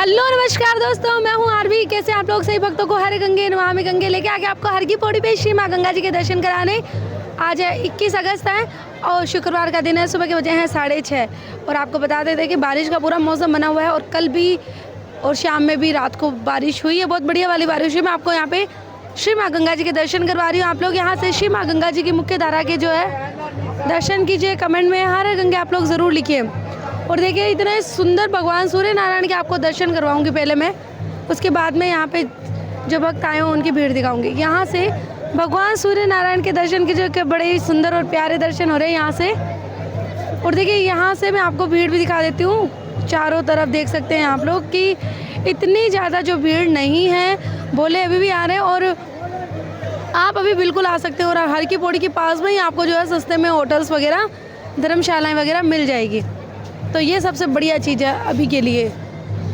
Hello नमस्कार दोस्तों, मैं हूं आरवी। कैसे आप लोग सही भक्तों को हर गंगे नमामि गंगे लेके आके आपको हर की पौड़ी पे श्री माँ गंगा जी के दर्शन कराने। आज है 21 अगस्त है और शुक्रवार का दिन है। सुबह के बजे हैं 6:30 और आपको बता देते हैं कि बारिश का पूरा मौसम बना हुआ है और कल भी और शाम में भी रात को बारिश हुई है, बहुत बढ़िया वाली बारिश हुई। मैं आपको यहाँ पे श्री माँ गंगा जी के दर्शन करवा रही हूँ। आप लोग यहाँ से श्री माँ गंगा जी की मुख्य धारा के जो है दर्शन कीजिए। कमेंट में हर गंगे आप लोग ज़रूर लिखिए। और देखिए इतने सुंदर भगवान सूर्य नारायण के आपको दर्शन करवाऊंगी पहले मैं, उसके बाद में यहाँ पे जो भक्त आए हों उनकी भीड़ दिखाऊंगी। यहाँ से भगवान सूर्य नारायण के दर्शन की जो बड़े ही सुंदर और प्यारे दर्शन हो रहे हैं यहाँ से। और देखिए यहाँ से मैं आपको भीड़ भी दिखा देती हूँ। चारों तरफ देख सकते हैं आप लोग कि इतनी ज़्यादा जो भीड़ नहीं है, बोले अभी भी आ रहे हैं और आप अभी बिल्कुल आ सकते हो। और हर की पौड़ी के पास में ही आपको जो है सस्ते में होटल्स वगैरह, धर्मशालाएँ वगैरह मिल जाएगी। तो ये सबसे बढ़िया चीज़ है अभी के लिए।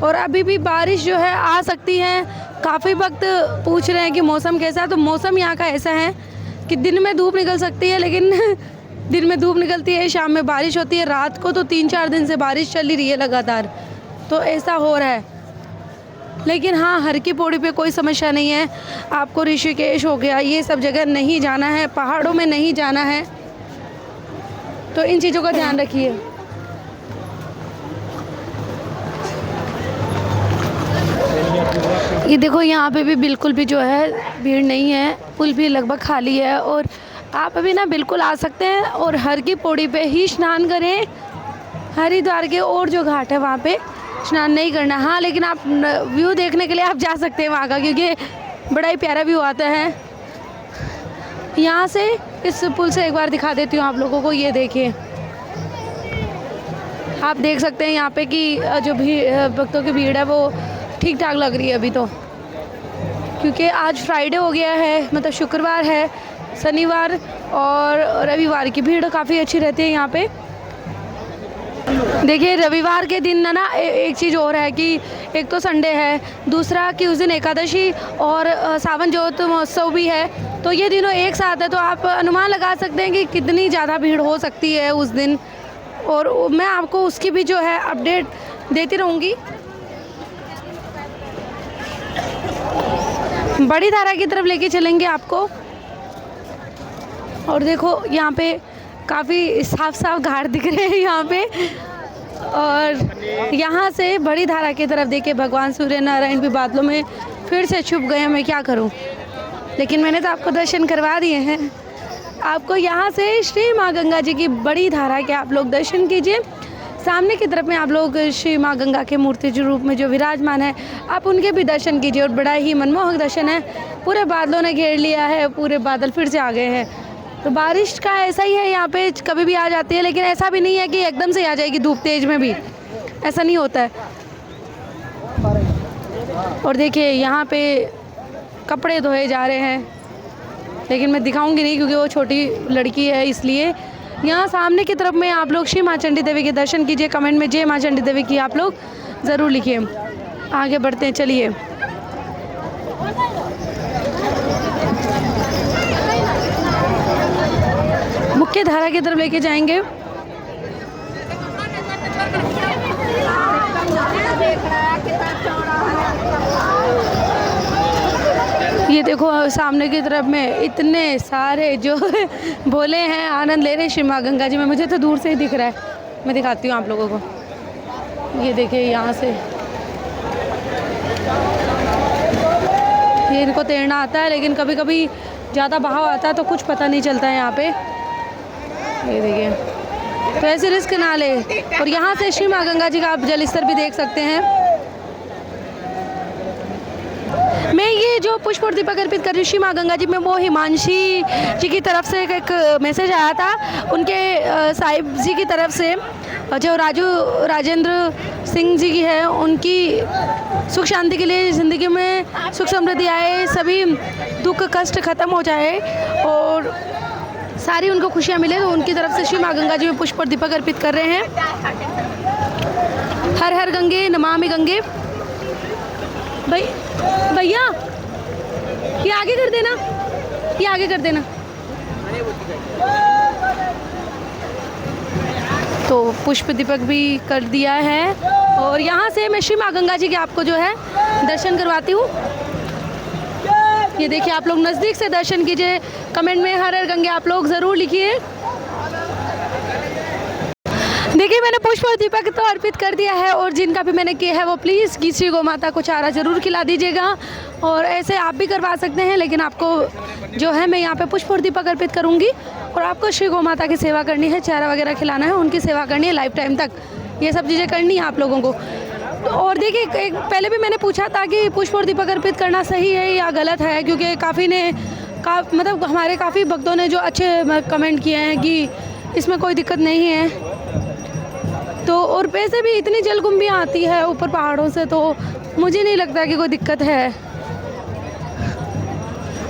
और अभी भी बारिश जो है आ सकती है। काफ़ी वक्त पूछ रहे हैं कि मौसम कैसा है, तो मौसम यहाँ का ऐसा है कि दिन में धूप निकल सकती है, लेकिन दिन में धूप निकलती है, शाम में बारिश होती है। रात को तो 3-4 दिन से बारिश चल ही रही है लगातार, तो ऐसा हो रहा है। लेकिन हाँ, हर की पौड़ी पे कोई समस्या नहीं है। आपको ऋषिकेश हो गया, ये सब जगह नहीं जाना है, पहाड़ों में नहीं जाना है, तो इन चीज़ों का ध्यान रखिए। ये देखो यहाँ पे भी बिल्कुल भी जो है भीड़ नहीं है, पुल भी लगभग खाली है और आप अभी ना बिल्कुल आ सकते हैं और हर की पौड़ी पे ही स्नान करें। हरिद्वार के और जो घाट है वहाँ पे स्नान नहीं करना। हाँ, लेकिन आप व्यू देखने के लिए आप जा सकते हैं वहाँ का, क्योंकि बड़ा ही प्यारा व्यू आता है। यहाँ से इस पुल से एक बार दिखा देती हूँ आप लोगों को। ये देखिए, आप देख सकते हैं यहाँ पे कि जो भक्तों की भीड़ है वो ठीक ठाक लग रही है अभी तो, क्योंकि आज फ्राइडे हो गया है, मतलब शुक्रवार है, शनिवार और रविवार की भीड़ काफ़ी अच्छी रहती है यहाँ पे। देखिए रविवार के दिन ना एक चीज़ और है कि एक तो संडे है, दूसरा कि उस दिन एकादशी और सावन ज्योत महोत्सव भी है, तो ये दिनों एक साथ है। तो आप अनुमान लगा सकते हैं कि कितनी ज़्यादा भीड़ हो सकती है उस दिन, और मैं आपको उसकी भी जो है अपडेट देती रहूँगी। बड़ी धारा की तरफ लेके चलेंगे आपको। और देखो यहाँ पे काफ़ी साफ साफ घाट दिख रहे हैं यहाँ पे। और यहाँ से बड़ी धारा की तरफ देखिए, भगवान सूर्य नारायण भी बादलों में फिर से छुप गए। मैं क्या करूँ, लेकिन मैंने तो आपको दर्शन करवा दिए हैं। आपको यहाँ से श्री माँ गंगा जी की बड़ी धारा के आप लोग दर्शन कीजिए। सामने की तरफ में आप लोग श्री माँ गंगा के मूर्ति जो रूप में जो विराजमान है, आप उनके भी दर्शन कीजिए। और बड़ा ही मनमोहक दर्शन है। पूरे बादलों ने घेर लिया है, पूरे बादल फिर से आ गए हैं। तो बारिश का ऐसा ही है, यहाँ पे कभी भी आ जाती है, लेकिन ऐसा भी नहीं है कि एकदम से आ जाएगी धूप तेज में भी, ऐसा नहीं होता है। और देखिए यहाँ पे कपड़े धोए जा रहे हैं, लेकिन मैं दिखाऊंगी नहीं क्योंकि वो छोटी लड़की है, इसलिए। यहाँ सामने की तरफ में आप लोग श्री माँ चंडी देवी के दर्शन कीजिए। कमेंट में जय माँ चंडी देवी की आप लोग ज़रूर लिखिए। आगे बढ़ते हैं, चलिए। मुख्य धारा की तरफ लेके जाएंगे। ये देखो सामने की तरफ में इतने सारे जो भोले हैं, आनंद ले रहे हैं श्री माँ गंगा जी में। मुझे तो दूर से ही दिख रहा है, मैं दिखाती हूँ आप लोगों को। ये देखिए यहाँ से ये इनको तैरना आता है, लेकिन कभी कभी ज़्यादा बहाव आता है तो कुछ पता नहीं चलता है यहाँ पे। ये देखिए, तो ऐसे रिस्क ना ले। और यहाँ से श्री माँ गंगा जी का आप जल स्तर भी देख सकते हैं। मैं ये जो पुष्प और दीपक अर्पित कर रही हूँ श्री माँ गंगा जी में, वो हिमांशी जी की तरफ से एक मैसेज आया था उनके साहिब जी की तरफ से, जो राजेंद्र सिंह जी की है, उनकी सुख शांति के लिए, ज़िंदगी में सुख समृद्धि आए, सभी दुख कष्ट ख़त्म हो जाए और सारी उनको खुशियाँ मिले। तो उनकी तरफ से श्री माँ गंगा जी में पुष्प और दीपक अर्पित कर रहे हैं। हर हर गंगे नमामि गंगे। भैया ये आगे कर देना, ये आगे कर देना। तो पुष्प दीपक भी कर दिया है और यहाँ से मैं श्री माँ गंगा जी के आपको जो है दर्शन करवाती हूँ। ये देखिए, आप लोग नज़दीक से दर्शन कीजिए। कमेंट में हर हर गंगे आप लोग ज़रूर लिखिए। देखिए, मैंने पुष्प और दीपक तो अर्पित कर दिया है, और जिनका भी मैंने किया है वो प्लीज़ किसी गौ माता को चारा ज़रूर खिला दीजिएगा। और ऐसे आप भी करवा सकते हैं, लेकिन आपको जो है मैं यहाँ पे पुष्प और दीपक अर्पित करूँगी, और आपको श्री गौ माता की सेवा करनी है, चारा वगैरह खिलाना है, उनकी सेवा करनी है लाइफ टाइम तक। ये सब चीज़ें करनी है आप लोगों को। और देखिए, एक पहले भी मैंने पूछा था कि पुष्प और दीपक अर्पित करना सही है या गलत है, क्योंकि मतलब हमारे काफ़ी भक्तों ने जो अच्छे कमेंट किए हैं कि इसमें कोई दिक्कत नहीं है। तो और वैसे भी इतनी जलकुंभियाँ आती है ऊपर पहाड़ों से, तो मुझे नहीं लगता कि कोई दिक्कत है।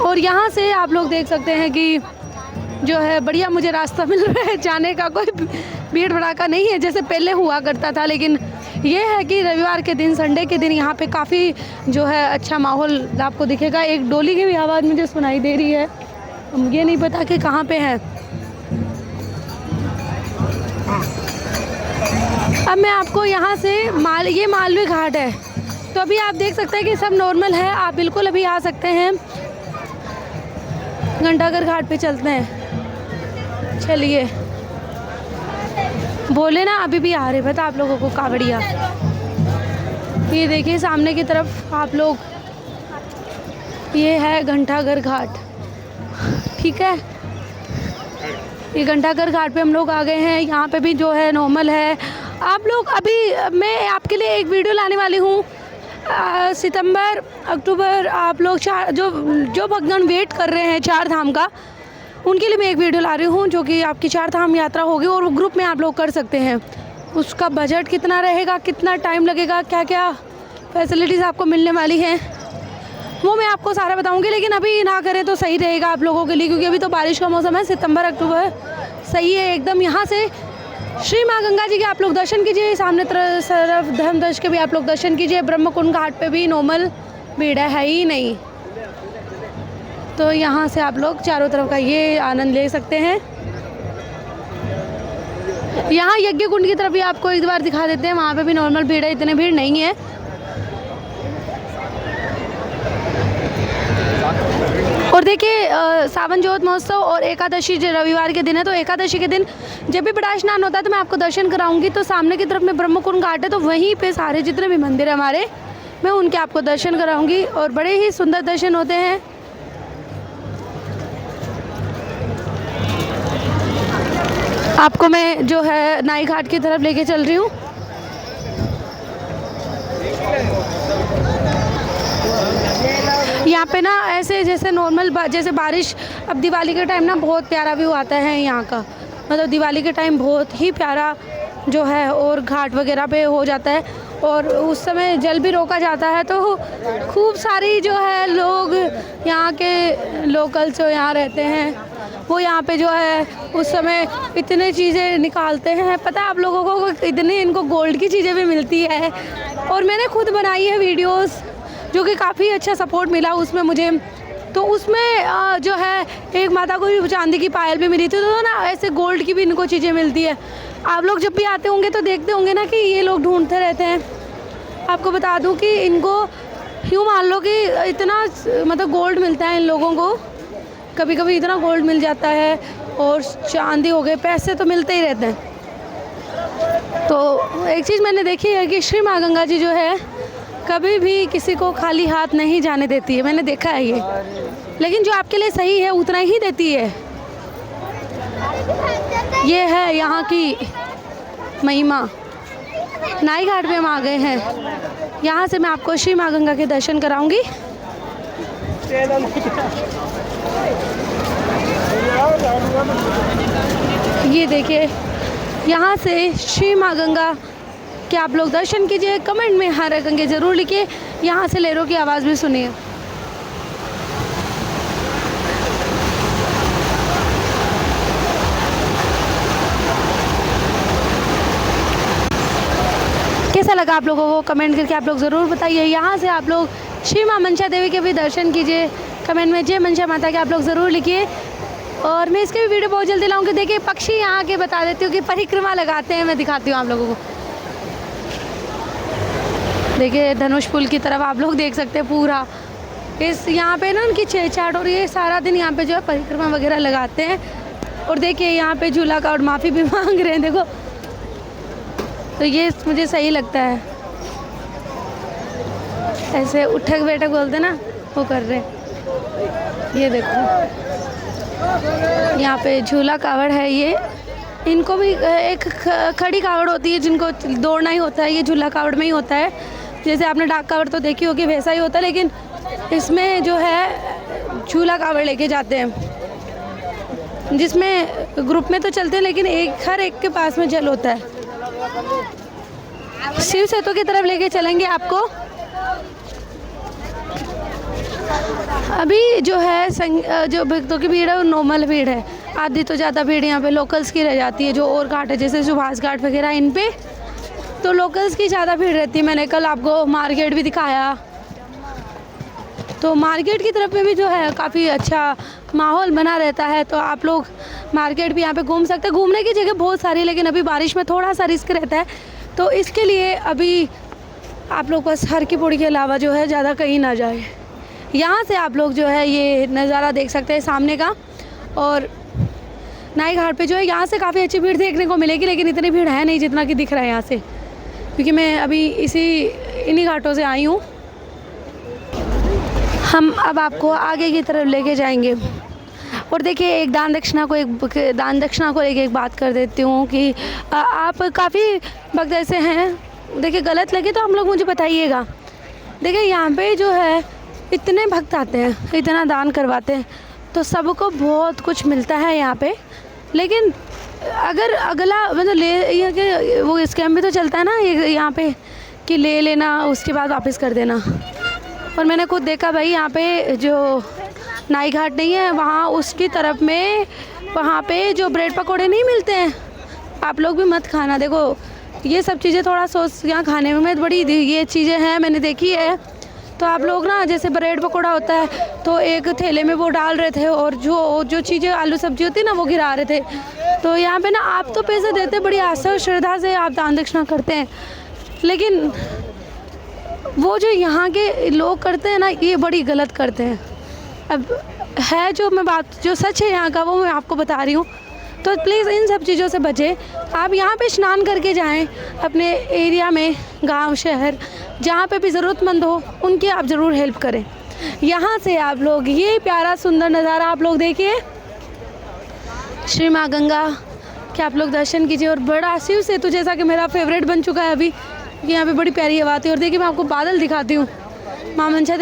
और यहाँ से आप लोग देख सकते हैं कि जो है बढ़िया मुझे रास्ता मिल रहा है जाने का, कोई भीड़ भड़ाका नहीं है जैसे पहले हुआ करता था। लेकिन ये है कि रविवार के दिन, संडे के दिन यहाँ पे काफ़ी जो है अच्छा माहौल आपको दिखेगा। एक डोली की भी आवाज़ मुझे सुनाई दे रही है, ये नहीं पता कि कहाँ पे है। अब मैं आपको यहाँ से ये मालवी घाट है, तो अभी आप देख सकते हैं कि सब नॉर्मल है, आप बिल्कुल अभी आ सकते हैं। घंटाघर घाट पे चलते हैं, चलिए। बोले ना अभी भी आ रहे, पता आप लोगों को कावड़िया। ये देखिए सामने की तरफ आप लोग, ये है घंटाघर घाट, ठीक है। ये घंटाघर घाट पे हम लोग आ गए हैं। यहाँ पे भी जो है नॉर्मल है। आप लोग अभी मैं आपके लिए एक वीडियो लाने वाली हूँ, सितंबर अक्टूबर, आप लोग जो भक्तगण वेट कर रहे हैं चार धाम का, उनके लिए मैं एक वीडियो ला रही हूँ, जो कि आपकी चार धाम यात्रा होगी और वो ग्रुप में आप लोग कर सकते हैं। उसका बजट कितना रहेगा, कितना टाइम लगेगा, क्या क्या फैसिलिटीज़ आपको मिलने वाली हैं, वो मैं आपको सारा बताऊंगी। लेकिन अभी ना करें तो सही रहेगा आप लोगों के लिए, क्योंकि अभी तो बारिश का मौसम है। सितंबर अक्टूबर सही है एकदम। यहाँ से श्री माँ गंगा जी के आप लोग दर्शन कीजिए, सामने तरफ धर्मदर्श के भी आप लोग दर्शन कीजिए। ब्रह्मकुंड घाट पे भी नॉर्मल भीड़ है ही नहीं, तो यहाँ से आप लोग चारों तरफ का ये आनंद ले सकते हैं। यहाँ यज्ञ कुंड की तरफ भी आपको एक बार दिखा देते हैं, वहाँ पे भी नॉर्मल भीड़ है, इतनी भीड़ नहीं है। और देखिए सावन ज्योत महोत्सव और एकादशी जो रविवार के दिन है, तो एकादशी के दिन जब भी बड़ा स्नान होता है तो मैं आपको दर्शन कराऊंगी। तो सामने की तरफ में ब्रह्मकुंड घाट है, तो वहीं पे सारे जितने भी मंदिर है हमारे, मैं उनके आपको दर्शन कराऊंगी, और बड़े ही सुंदर दर्शन होते हैं। आपको मैं जो है नाई घाट की तरफ लेके चल रही हूँ। यहाँ पे ना ऐसे जैसे नॉर्मल जैसे बारिश, अब दिवाली के टाइम ना बहुत प्यारा व्यू आता है यहाँ का, मतलब दिवाली के टाइम बहुत ही प्यारा जो है, और घाट वगैरह पे हो जाता है, और उस समय जल भी रोका जाता है। तो खूब सारी जो है लोग यहाँ के लोकल जो यहाँ रहते हैं, वो यहाँ पे जो है उस समय इतने चीज़ें निकालते हैं। पता है आप लोगों को, इतनी इनको गोल्ड की चीज़ें भी मिलती है, और मैंने खुद बनाई है वीडियोस, जो कि काफ़ी अच्छा सपोर्ट मिला उसमें मुझे। तो उसमें जो है एक माता को भी चांदी की पायल भी मिली थी, तो ना ऐसे गोल्ड की भी इनको चीज़ें मिलती है। आप लोग जब भी आते होंगे तो देखते होंगे ना कि ये लोग ढूंढते रहते हैं। आपको बता दूं कि इनको यूँ मान लो कि इतना मतलब गोल्ड मिलता है इन लोगों को, कभी कभी इतना गोल्ड मिल जाता है, और चांदी हो गए, पैसे तो मिलते ही रहते हैं। तो एक चीज़ मैंने देखी है कि श्री माँ गंगा जी जो है कभी भी किसी को खाली हाथ नहीं जाने देती है, मैंने देखा है ये। लेकिन जो आपके लिए सही है उतना ही देती है। ये है यहाँ की महिमा। नाई घाट पे हम आ गए हैं, यहाँ से मैं आपको श्री माँ गंगा के दर्शन कराऊंगी। ये देखिए, यहाँ से श्री माँ गंगा के आप लोग दर्शन कीजिए। कमेंट में हर गंगे ज़रूर लिखिए। यहाँ से लहरों की आवाज़ भी सुनिए। कैसा लगा आप लोगों को, कमेंट करके आप लोग ज़रूर बताइए। यहाँ से आप लोग श्री माँ मनसा देवी के भी दर्शन कीजिए। कमेंट में जय मनसा माता के आप लोग ज़रूर लिखिए, और मैं इसके भी वीडियो बहुत जल्दी लाऊंगी। देखिए पक्षी यहाँ के बता देती हूँ कि परिक्रमा लगाते हैं, मैं दिखाती हूँ आप लोगों को। देखिए धनुष पुल की तरफ आप लोग देख सकते हैं पूरा इस यहाँ पे ना उनकी छेड़छाड़ और ये सारा दिन यहाँ पे जो है परिक्रमा वगैरह लगाते हैं। और देखिए यहाँ पे झूला का और माफ़ी भी मांग रहे हैं देखो, तो ये मुझे सही लगता है, ऐसे उठक बैठक बोलते ना वो कर रहे हैं। ये देखो यहाँ पे झूला कावड़ है, ये इनको भी एक खड़ी कावड़ होती है जिनको दौड़ना ही होता है, ये झूला कावड़ में ही होता है। जैसे आपने डाक कावड़ तो देखी होगी वैसा ही होता है, लेकिन इसमें जो है झूला कावड़ लेके जाते हैं, जिसमें ग्रुप में तो चलते हैं लेकिन हर एक के पास में जल होता है। शिव सेतु की तरफ लेके चलेंगे आपको। अभी जो है जो भक्तों की भीड़ है वो नॉर्मल भीड़ है, आधी तो ज़्यादा भीड़ यहाँ पे लोकल्स की रह जाती है। जो और घाट है जैसे सुभाष घाट वगैरह इन पे तो लोकल्स की ज़्यादा भीड़ रहती है। मैंने कल आपको मार्केट भी दिखाया, तो मार्केट की तरफ में भी जो है काफ़ी अच्छा माहौल बना रहता है, तो आप लोग मार्केट भी यहाँ पे घूम सकते हैं। घूमने की जगह बहुत सारी है लेकिन अभी बारिश में थोड़ा सा रिस्क रहता है, तो इसके लिए अभी आप लोग बस हर की पौड़ी के अलावा जो है ज़्यादा कहीं ना जाए। यहाँ से आप लोग जो है ये नज़ारा देख सकते हैं सामने का, और नाई घाट पे जो है यहाँ से काफ़ी अच्छी भीड़ देखने को मिलेगी, लेकिन इतनी भीड़ है नहीं जितना कि दिख रहा है यहाँ से, क्योंकि मैं अभी इन्हीं घाटों से आई हूँ। हम अब आपको आगे की तरफ लेके जाएंगे। और देखिए एक दान दक्षिणा को लेके एक बात कर देती हूँ कि आप काफ़ी भक्त ऐसे हैं, देखिए गलत लगे तो हम लोग मुझे बताइएगा। देखिए यहाँ पे जो है इतने भक्त आते हैं, इतना दान करवाते हैं, तो सबको बहुत कुछ मिलता है यहाँ पे, लेकिन अगर अगला मतलब ये कि वो स्कैम भी तो चलता है ना यहाँ पे कि ले लेना उसके बाद वापस कर देना। और मैंने खुद देखा भाई यहाँ पे जो नाई घाट नहीं है वहाँ उसकी तरफ में वहाँ पे जो ब्रेड पकोड़े नहीं मिलते हैं, आप लोग भी मत खाना। देखो ये सब चीज़ें थोड़ा सोच यहाँ खाने में बड़ी ये चीज़ें हैं मैंने देखी है। तो आप लोग ना जैसे ब्रेड पकोड़ा होता है तो एक थैले में वो डाल रहे थे और जो चीज़ें आलू सब्जी होती है ना वो गिरा रहे थे। तो यहाँ पे ना आप तो पैसे देते बड़ी आस्था और श्रद्धा से आप दान दक्षिणा करते हैं, लेकिन वो जो यहाँ के लोग करते हैं ना ये बड़ी गलत करते हैं। अब है जो मैं बात जो सच है यहाँ का वो मैं आपको बता रही हूँ, तो प्लीज़ इन सब चीज़ों से बचें। आप यहाँ पे स्नान करके जाएं अपने एरिया में, गांव शहर जहाँ पे भी ज़रूरतमंद हो उनकी आप ज़रूर हेल्प करें। यहाँ से आप लोग ये प्यारा सुंदर नज़ारा आप लोग देखिए, श्री माँ गंगा के आप लोग दर्शन कीजिए। और बड़ा शिव सेतु जैसा कि मेरा फेवरेट बन चुका है अभी, यहाँ पे बड़ी प्यारी हवा आती है। और देखिए मैं आपको बादल दिखाती हूँ, माँ मनसा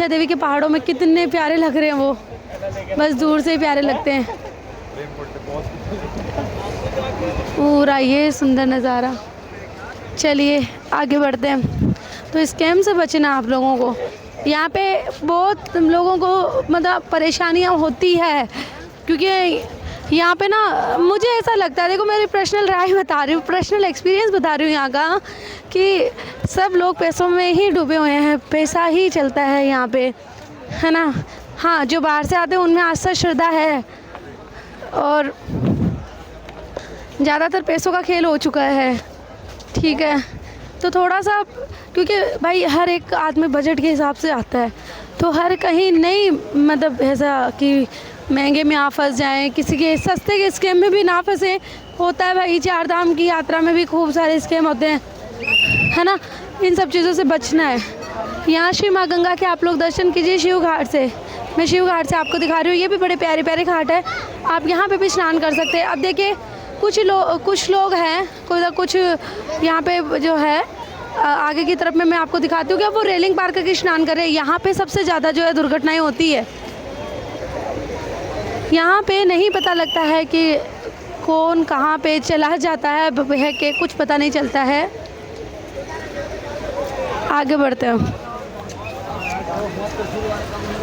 देवी के पहाड़ों में कितने प्यारे लग रहे हैं, वो बस दूर से ही प्यारे लगते हैं। पूरा ये सुंदर नज़ारा। चलिए आगे बढ़ते हैं। तो स्कैम से बचना आप लोगों को, यहाँ पे बहुत लोगों को मतलब परेशानियाँ होती है, क्योंकि यहाँ पे ना मुझे ऐसा लगता है, देखो मेरी पर्सनल राय बता रही हूँ, पर्सनल एक्सपीरियंस बता रही हूँ यहाँ का, कि सब लोग पैसों में ही डूबे हुए हैं, पैसा ही चलता है यहाँ पे, है ना। हाँ जो बाहर से आते हैं उनमें आस्था श्रद्धा है, और ज़्यादातर पैसों का खेल हो चुका है, ठीक है। तो थोड़ा सा, क्योंकि भाई हर एक आदमी बजट के हिसाब से आता है, तो हर कहीं नहीं मतलब ऐसा कि महंगे में आप फंस जाएं, किसी के सस्ते के स्कैम में भी ना फंसे। होता है भाई, 4 धाम की यात्रा में भी खूब सारे स्कैम होते हैं, है ना। इन सब चीज़ों से बचना है। यहाँ श्री माँ गंगा के आप लोग दर्शन कीजिए शिव घाट से। मैं शिव घाट से आपको दिखा रही हूँ, ये भी बड़े प्यारे प्यारे घाट है, आप यहाँ पे भी स्नान कर सकते हैं। अब देखिए कुछ लोग हैं, कुछ यहाँ पे जो है आगे की तरफ में मैं आपको दिखाती हूँ कि वो रेलिंग पार करके स्नान कर रहे हैं। यहाँ पे सबसे ज़्यादा जो है दुर्घटनाएं होती है। यहाँ पे नहीं पता लगता है कि कौन कहाँ पे चला जाता है कि कुछ पता नहीं चलता है। आगे बढ़ते हैं।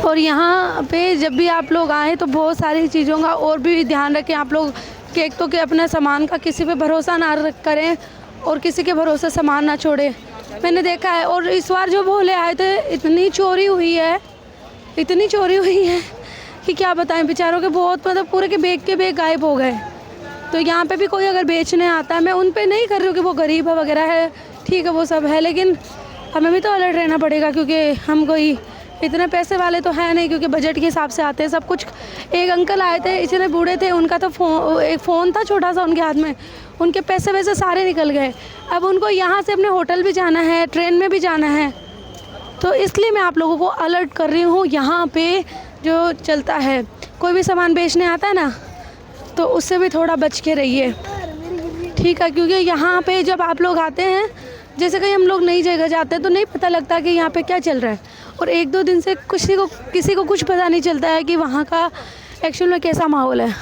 और यहाँ पे जब भी आप लोग आए तो बहुत सारी चीज़ों का और भी ध्यान रखें आप लोग, कि एक तो कि अपने सामान का किसी पे भरोसा ना करें और किसी के भरोसे सामान ना छोड़ें। मैंने देखा है, और इस बार जो भोले आए थे इतनी चोरी हुई है कि क्या बताएं, बेचारों के बहुत मतलब पूरे के बैग गायब हो गए। तो यहाँ पे भी कोई अगर बेचने आता है, मैं उन पे नहीं कर रही हूँ कि वो गरीब है वगैरह है, ठीक है वो सब है, लेकिन हमें भी तो अलर्ट रहना पड़ेगा, क्योंकि हम कोई इतने पैसे वाले तो है नहीं, क्योंकि बजट के हिसाब से आते हैं सब कुछ। एक अंकल आए थे, इतने बूढ़े थे, उनका तो एक फ़ोन था छोटा सा उनके हाथ में, उनके पैसे वैसे सारे निकल गए। अब उनको यहाँ से अपने होटल भी जाना है, ट्रेन में भी जाना है, तो इसलिए मैं आप लोगों को अलर्ट कर रही हूँ। यहाँ पे जो चलता है, कोई भी सामान बेचने आता है ना, तो उससे भी थोड़ा बच के रहिए, ठीक है? क्योंकि यहाँ पे जब आप लोग आते हैं, जैसे कहीं हम लोग नई जगह जाते हैं तो नहीं पता लगता कि यहाँ पे क्या चल रहा है, और 1-2 दिन से किसी को कुछ पता नहीं चलता है कि वहाँ का एक्चुअल में कैसा माहौल है,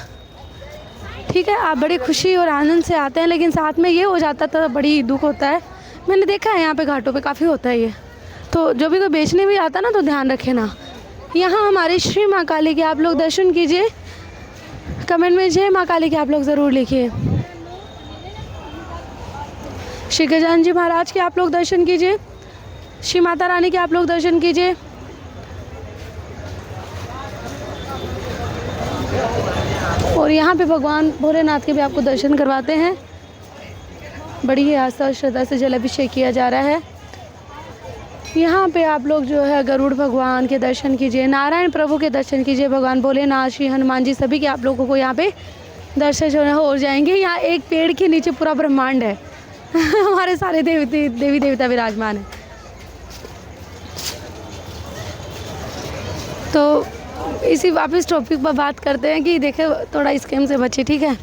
ठीक है? आप बड़ी खुशी और आनंद से आते हैं, लेकिन साथ में ये हो जाता तो बड़ी दुख होता है। मैंने देखा है यहाँ पे घाटों पे काफ़ी होता है ये, तो जो भी कोई बेचने भी आता ना तो ध्यान रखे ना। यहाँ हमारे श्री माँ काली के आप लोग दर्शन कीजिए, कमेंट में जय माँ काली के आप लोग ज़रूर लिखिए। श्री गजानन जी महाराज के आप लोग दर्शन कीजिए, श्री माता रानी के आप लोग दर्शन कीजिए। और यहाँ पे भगवान भोलेनाथ के भी आपको दर्शन करवाते हैं। बड़ी ही आस्था और श्रद्धा से जल अभिषेक किया जा रहा है। यहाँ पे आप लोग जो है गरुड़ भगवान के दर्शन कीजिए, नारायण प्रभु के दर्शन कीजिए, भगवान भोलेनाथ, श्री हनुमान जी, सभी के आप लोगों को यहाँ पे दर्शन जो है हो जाएंगे। यहाँ एक पेड़ के नीचे पूरा ब्रह्मांड है हमारे सारे देवी देवता विराजमान है। तो इसी वापस टॉपिक पर बात करते हैं कि देखो थोड़ा स्कैम से बचे, ठीक है?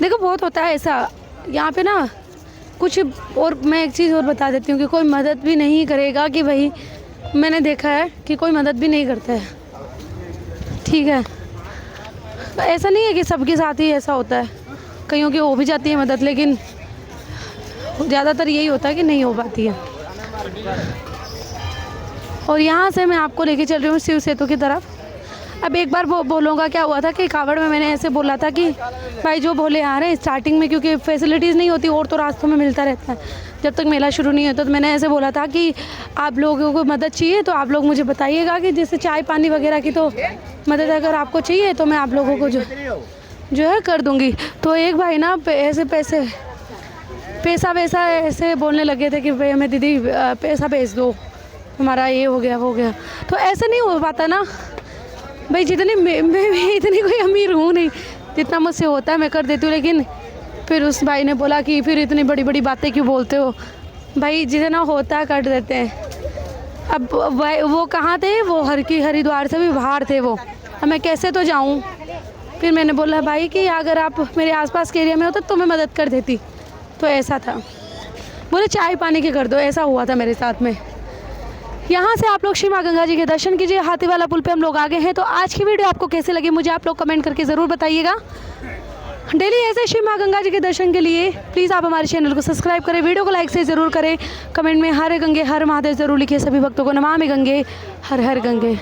देखो बहुत होता है ऐसा यहाँ पे ना कुछ। और मैं एक चीज़ और बता देती हूँ कि कोई मदद भी नहीं करेगा, कि भाई मैंने देखा है कि कोई मदद भी नहीं करता है, ठीक है? ऐसा नहीं है कि सबके साथ ही ऐसा होता है, कईयों की हो भी जाती है मदद, लेकिन ज़्यादातर यही होता है कि नहीं हो पाती है। और यहाँ से मैं आपको लेके चल रही हूँ शिव सेतु की तरफ। अब एक बार वो बोलूँगा क्या हुआ था कि कावड़ में मैंने ऐसे बोला था कि भाई जो भोले आ रहे हैं स्टार्टिंग में, क्योंकि फैसिलिटीज़ नहीं होती और तो रास्तों में मिलता रहता है जब तक मेला शुरू नहीं होता, तो मैंने ऐसे बोला था कि आप लोगों को मदद चाहिए तो आप लोग मुझे बताइएगा, कि जैसे चाय पानी वगैरह की तो मदद अगर आपको चाहिए तो मैं आप लोगों को जो है कर दूँगी। तो एक भाई ना ऐसे पैसा वैसा ऐसे बोलने लगे थे कि भाई हमें दीदी पैसा भेज दो, हमारा ये हो गया वो गया। तो ऐसा नहीं हो पाता ना भाई, जितनी मैं इतनी कोई अमीर हूँ नहीं, जितना मुझसे होता है मैं कर देती हूँ। लेकिन फिर उस भाई ने बोला कि फिर इतनी बड़ी बड़ी बातें क्यों बोलते हो? भाई जितना होता है कर देते हैं। अब वो कहाँ थे? वो हरिद्वार से भी बाहर थे वो, अब मैं कैसे तो जाऊँ? फिर मैंने बोला भाई कि अगर आप मेरे आसपास के एरिया में होते तो मैं मदद कर देती। तो ऐसा था, बोले चाय पानी के कर दो, ऐसा हुआ था मेरे साथ में। यहाँ से आप लोग श्री माँ गंगा जी के दर्शन कीजिए। हाथीवाला पुल पे हम लोग आगे हैं। तो आज की वीडियो आपको कैसे लगी मुझे आप लोग कमेंट करके ज़रूर बताइएगा। डेली ऐसे श्री माँ गंगा जी के दर्शन के लिए प्लीज़ आप हमारे चैनल को सब्सक्राइब करें, वीडियो को लाइक से ज़रूर करें, कमेंट में हर गंगे हर महादेव ज़रूर लिखिए। सभी भक्तों को नमामि गंगे हर हर गंगे।